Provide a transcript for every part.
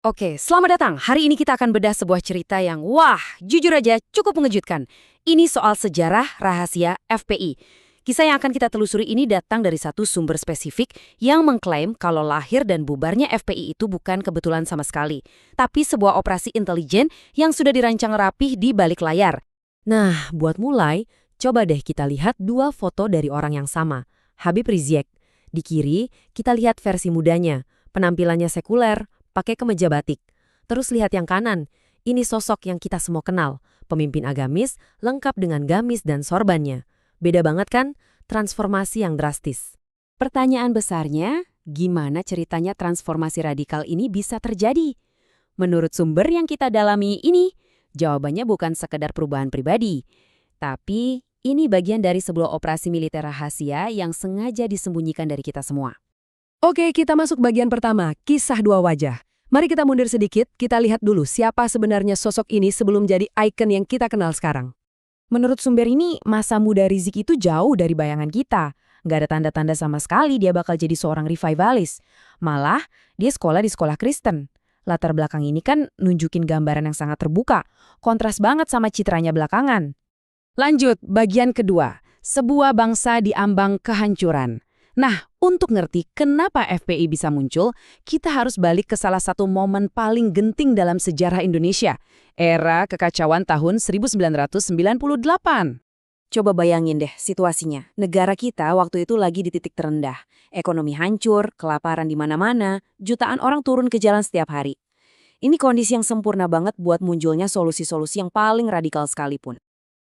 Oke, selamat datang. Hari ini kita akan bedah sebuah cerita yang, wah, jujur aja cukup mengejutkan. Ini soal sejarah rahasia FPI. Kisah yang akan kita telusuri ini datang dari satu sumber spesifik yang mengklaim kalau lahir dan bubarnya FPI itu bukan kebetulan sama sekali, tapi sebuah operasi intelijen yang sudah dirancang rapih di balik layar. Nah, buat mulai, coba deh kita lihat dua foto dari orang yang sama, Habib Rizik. Di kiri, kita lihat versi mudanya, penampilannya sekuler, pakai kemeja batik. Terus lihat yang kanan, ini sosok yang kita semua kenal, pemimpin agamis, lengkap dengan gamis dan sorbannya. Beda banget kan? Transformasi yang drastis. Pertanyaan besarnya, gimana ceritanya transformasi radikal ini bisa terjadi? Menurut sumber yang kita dalami ini, jawabannya bukan sekedar perubahan pribadi, tapi ini bagian dari sebuah operasi militer rahasia yang sengaja disembunyikan dari kita semua. Oke, kita masuk bagian pertama, kisah dua wajah. Mari kita mundur sedikit, kita lihat dulu siapa sebenarnya sosok ini sebelum jadi ikon yang kita kenal sekarang. Menurut sumber ini, masa muda Rizik itu jauh dari bayangan kita. Nggak ada tanda-tanda sama sekali dia bakal jadi seorang revivalis. Malah, dia sekolah di sekolah Kristen. Latar belakang ini kan nunjukin gambaran yang sangat terbuka. Kontras banget sama citranya belakangan. Lanjut, bagian kedua, sebuah bangsa di ambang kehancuran. Nah, untuk ngerti kenapa FPI bisa muncul, kita harus balik ke salah satu momen paling genting dalam sejarah Indonesia, era kekacauan tahun 1998. Coba bayangin deh situasinya. Negara kita waktu itu lagi di titik terendah. Ekonomi hancur, kelaparan di mana-mana, jutaan orang turun ke jalan setiap hari. Ini kondisi yang sempurna banget buat munculnya solusi-solusi yang paling radikal sekalipun.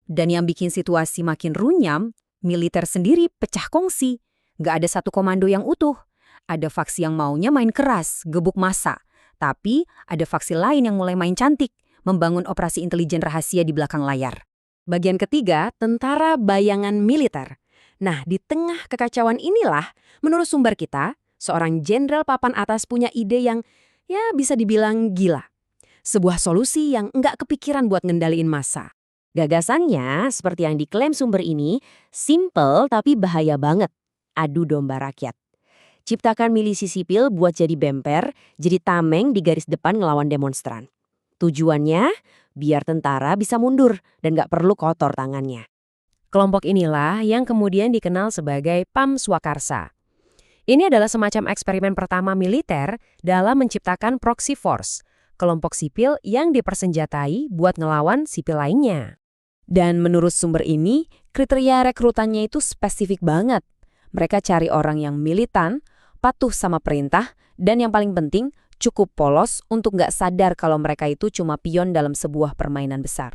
Dan yang bikin situasi makin runyam, militer sendiri pecah kongsi. Nggak ada satu komando yang utuh. Ada faksi yang maunya main keras, gebuk massa. Tapi ada faksi lain yang mulai main cantik, membangun operasi intelijen rahasia di belakang layar. Bagian ketiga, tentara bayangan militer. Nah, di tengah kekacauan inilah, menurut sumber kita, seorang jenderal papan atas punya ide yang, ya bisa dibilang gila. Sebuah solusi yang nggak kepikiran buat ngendaliin massa. Gagasannya, seperti yang diklaim sumber ini, simple tapi bahaya banget. Adu domba rakyat. Ciptakan milisi sipil buat jadi bemper, jadi tameng di garis depan ngelawan demonstran. Tujuannya, biar tentara bisa mundur dan gak perlu kotor tangannya. Kelompok inilah yang kemudian dikenal sebagai PAM Swakarsa. Ini adalah semacam eksperimen pertama militer dalam menciptakan proxy force, kelompok sipil yang dipersenjatai buat ngelawan sipil lainnya. Dan menurut sumber ini, kriteria rekrutannya itu spesifik banget. Mereka cari orang yang militan, patuh sama perintah, dan yang paling penting, cukup polos untuk nggak sadar kalau mereka itu cuma pion dalam sebuah permainan besar.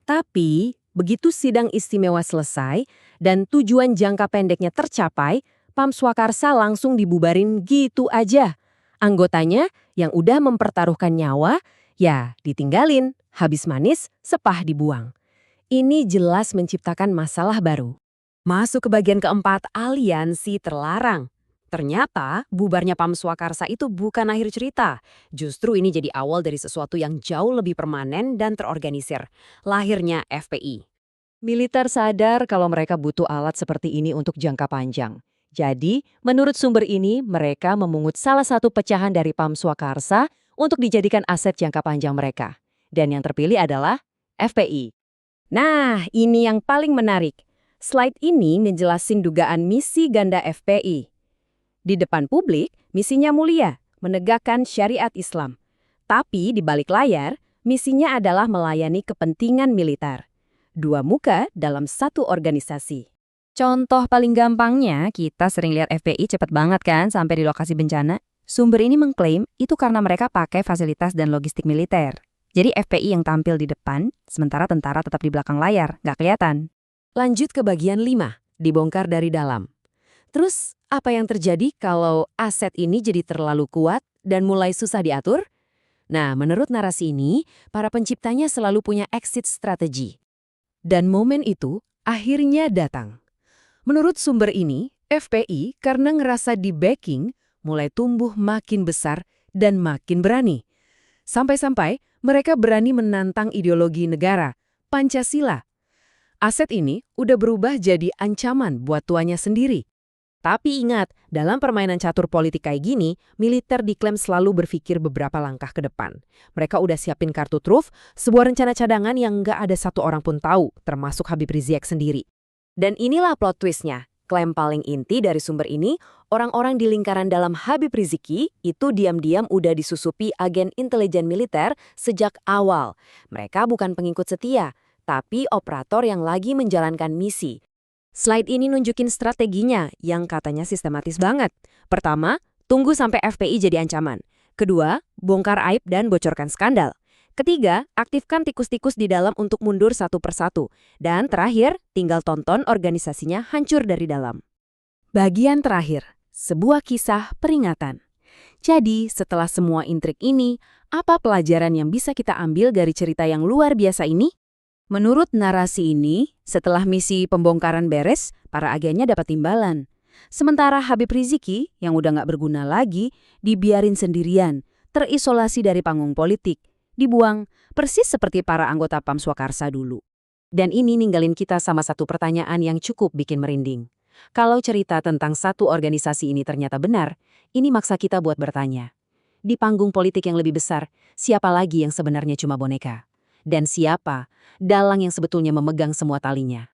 Tapi, begitu sidang istimewa selesai dan tujuan jangka pendeknya tercapai, PAM Swakarsa langsung dibubarin gitu aja. Anggotanya yang udah mempertaruhkan nyawa, ya ditinggalin, habis manis, sepah dibuang. Ini jelas menciptakan masalah baru. Masuk ke bagian keempat, aliansi terlarang. Ternyata, bubarnya PAM Swakarsa itu bukan akhir cerita. Justru ini jadi awal dari sesuatu yang jauh lebih permanen dan terorganisir. Lahirnya FPI. Militer sadar kalau mereka butuh alat seperti ini untuk jangka panjang. Jadi, menurut sumber ini, mereka memungut salah satu pecahan dari PAM Swakarsa untuk dijadikan aset jangka panjang mereka. Dan yang terpilih adalah FPI. Nah, ini yang paling menarik. Slide ini ngejelasin dugaan misi ganda FPI. Di depan publik, misinya mulia, menegakkan syariat Islam. Tapi di balik layar, misinya adalah melayani kepentingan militer. Dua muka dalam satu organisasi. Contoh paling gampangnya, kita sering lihat FPI cepat banget kan sampai di lokasi bencana. Sumber ini mengklaim itu karena mereka pakai fasilitas dan logistik militer. Jadi FPI yang tampil di depan, sementara tentara tetap di belakang layar, nggak kelihatan. Lanjut ke bagian 5, dibongkar dari dalam. Terus, apa yang terjadi kalau aset ini jadi terlalu kuat dan mulai susah diatur? Nah, menurut narasi ini, para penciptanya selalu punya exit strategi. Dan momen itu akhirnya datang. Menurut sumber ini, FPI karena ngerasa di-backing, mulai tumbuh makin besar dan makin berani. Sampai-sampai mereka berani menantang ideologi negara, Pancasila. Aset ini udah berubah jadi ancaman buat tuannya sendiri. Tapi ingat, dalam permainan catur politik kayak gini, militer diklaim selalu berpikir beberapa langkah ke depan. Mereka udah siapin kartu truf, sebuah rencana cadangan yang nggak ada satu orang pun tahu, termasuk Habib Rizik sendiri. Dan inilah plot twistnya. Klaim paling inti dari sumber ini, orang-orang di lingkaran dalam Habib Riziki itu diam-diam udah disusupi agen intelijen militer sejak awal. Mereka bukan pengikut setia, tapi operator yang lagi menjalankan misi. Slide ini nunjukin strateginya yang katanya sistematis banget. Pertama, tunggu sampai FPI jadi ancaman. Kedua, bongkar aib dan bocorkan skandal. Ketiga, aktifkan tikus-tikus di dalam untuk mundur satu persatu. Dan terakhir, tinggal tonton organisasinya hancur dari dalam. Bagian terakhir, sebuah kisah peringatan. Jadi, setelah semua intrik ini, apa pelajaran yang bisa kita ambil dari cerita yang luar biasa ini? Menurut narasi ini, setelah misi pembongkaran beres, para agennya dapat imbalan. Sementara Habib Riziki, yang udah nggak berguna lagi, dibiarin sendirian, terisolasi dari panggung politik, dibuang, persis seperti para anggota PAM Swakarsa dulu. Dan ini ninggalin kita sama satu pertanyaan yang cukup bikin merinding. Kalau cerita tentang satu organisasi ini ternyata benar, ini maksa kita buat bertanya. Di panggung politik yang lebih besar, siapa lagi yang sebenarnya cuma boneka? Dan siapa dalang yang sebetulnya memegang semua talinya?